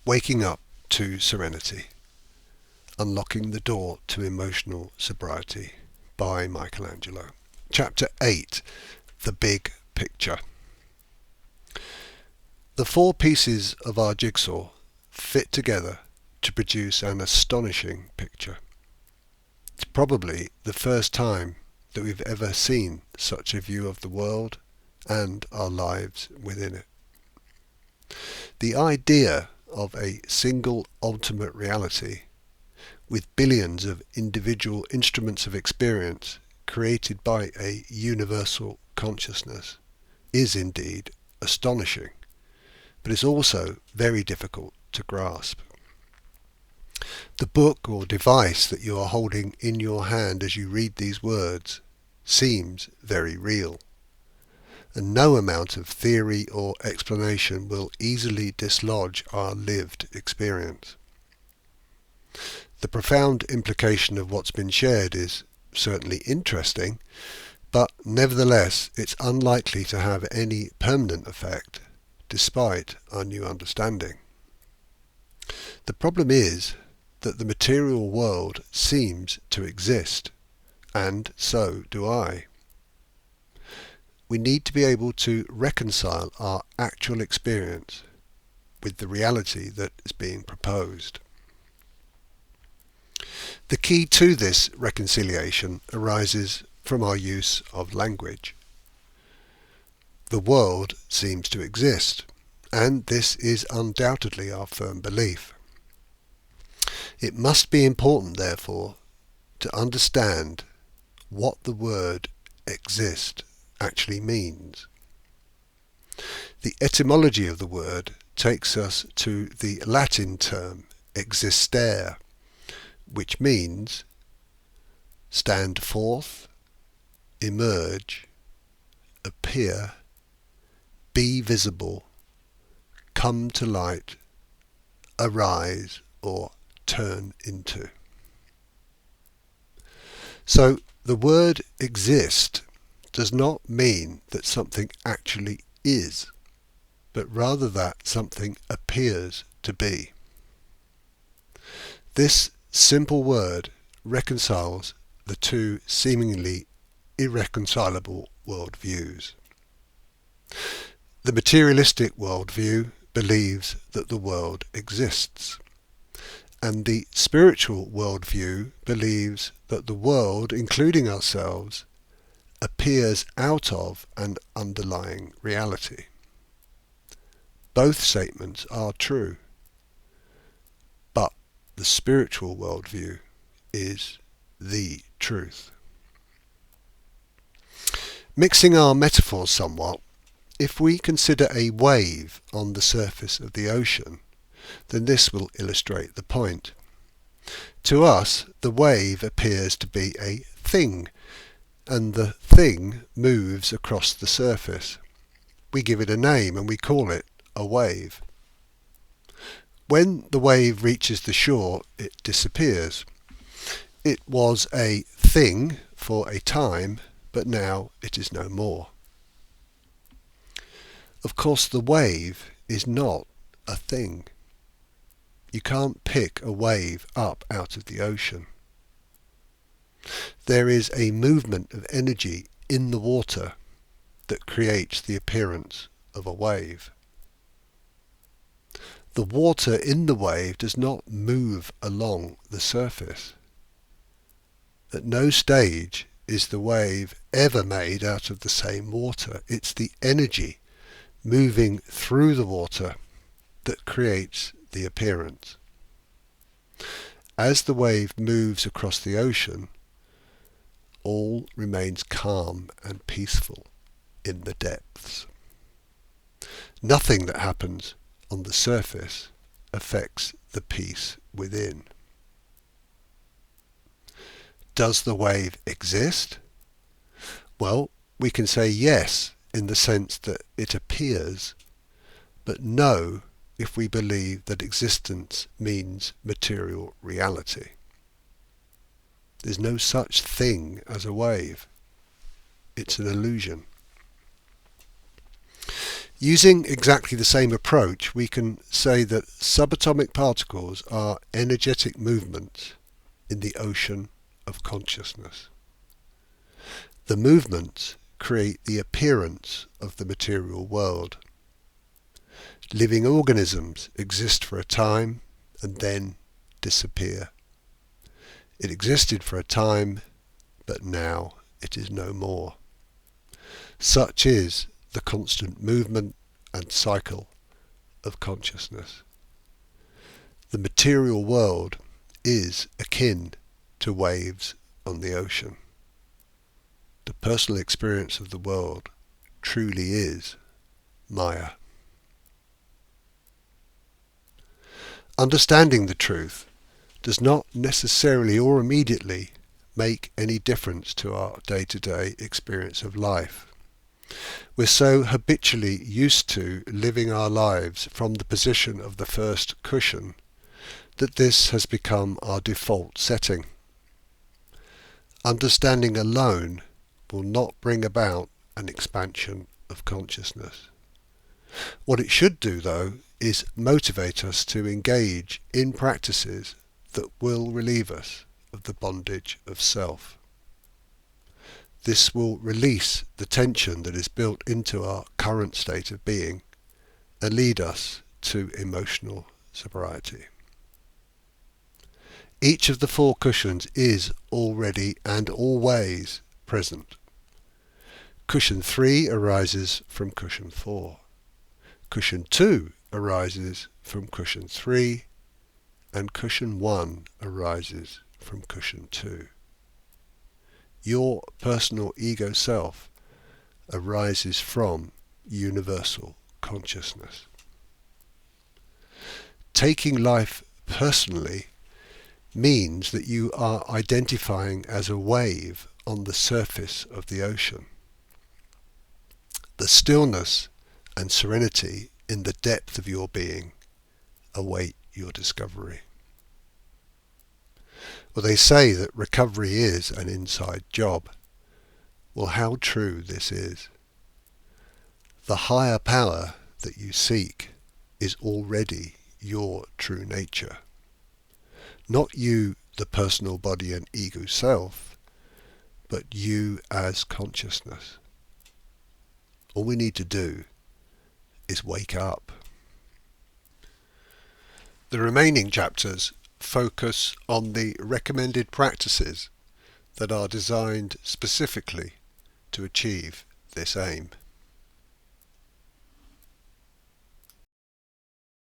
Waking Up to Serenity, Unlocking the Door to Emotional Sobriety by Angelo. Chapter 8, The Big Picture. The four pieces of our jigsaw fit together to produce an astonishing picture. It's probably the first time that we've ever seen such a view of the world and our lives within it. The idea of a single ultimate reality with billions of individual instruments of experience created by a universal consciousness is indeed astonishing, but it's also very difficult to grasp. The book or device that you are holding in your hand as you read these words seems very real, and no amount of theory or explanation will easily dislodge our lived experience. The profound implication of what's been shared is certainly interesting, but nevertheless it's unlikely to have any permanent effect despite our new understanding. The problem is that the material world seems to exist, and so do I. We need to be able to reconcile our actual experience with the reality that is being proposed. The key to this reconciliation arises from our use of language. The world seems to exist, and this is undoubtedly our firm belief. It must be important, therefore, to understand what the word exist actually means. The etymology of the word takes us to the Latin term existere, which means stand forth, emerge, appear, be visible, come to light, arise, or turn into. So the word exist does not mean that something actually is, but rather that something appears to be. This simple word reconciles the two seemingly irreconcilable worldviews. The materialistic worldview believes that the world exists, and the spiritual worldview believes that the world, including ourselves, appears out of an underlying reality. Both statements are true, but the spiritual worldview is the truth. Mixing our metaphors somewhat, if we consider a wave on the surface of the ocean, then this will illustrate the point. To us, the wave appears to be a thing, and the thing moves across the surface. We give it a name and we call it a wave. When the wave reaches the shore, it disappears. It was a thing for a time, but now it is no more. Of course, the wave is not a thing. You can't pick a wave up out of the ocean. There is a movement of energy in the water that creates the appearance of a wave. The water in the wave does not move along the surface. At no stage is the wave ever made out of the same water. It's the energy moving through the water that creates the appearance. As the wave moves across the ocean, all remains calm and peaceful in the depths. Nothing that happens on the surface affects the peace within. Does the wave exist? Well, we can say yes in the sense that it appears, but no if we believe that existence means material reality. There's no such thing as a wave. It's an illusion. Using exactly the same approach, we can say that subatomic particles are energetic movements in the ocean of consciousness. The movements create the appearance of the material world. Living organisms exist for a time and then disappear. It existed for a time, but now it is no more. Such is the constant movement and cycle of consciousness. The material world is akin to waves on the ocean. The personal experience of the world truly is Maya. Understanding the truth does not necessarily or immediately make any difference to our day-to-day experience of life. We're so habitually used to living our lives from the position of the first cushion that this has become our default setting. Understanding alone will not bring about an expansion of consciousness. What it should do, though, is motivate us to engage in practices that will relieve us of the bondage of self. This will release the tension that is built into our current state of being and lead us to emotional sobriety. Each of the four cushions is already and always present. Cushion 3 arises from cushion 4. Cushion 2 arises from cushion 3, and cushion 1 arises from cushion 2. Your personal ego self arises from universal consciousness. Taking life personally means that you are identifying as a wave on the surface of the ocean. The stillness and serenity in the depth of your being await your discovery. Well, they say that recovery is an inside job. Well, how true this is. The higher power that you seek is already your true nature. Not you, the personal body and ego self, but you as consciousness. All we need to do is wake up. The remaining chapters focus on the recommended practices that are designed specifically to achieve this aim.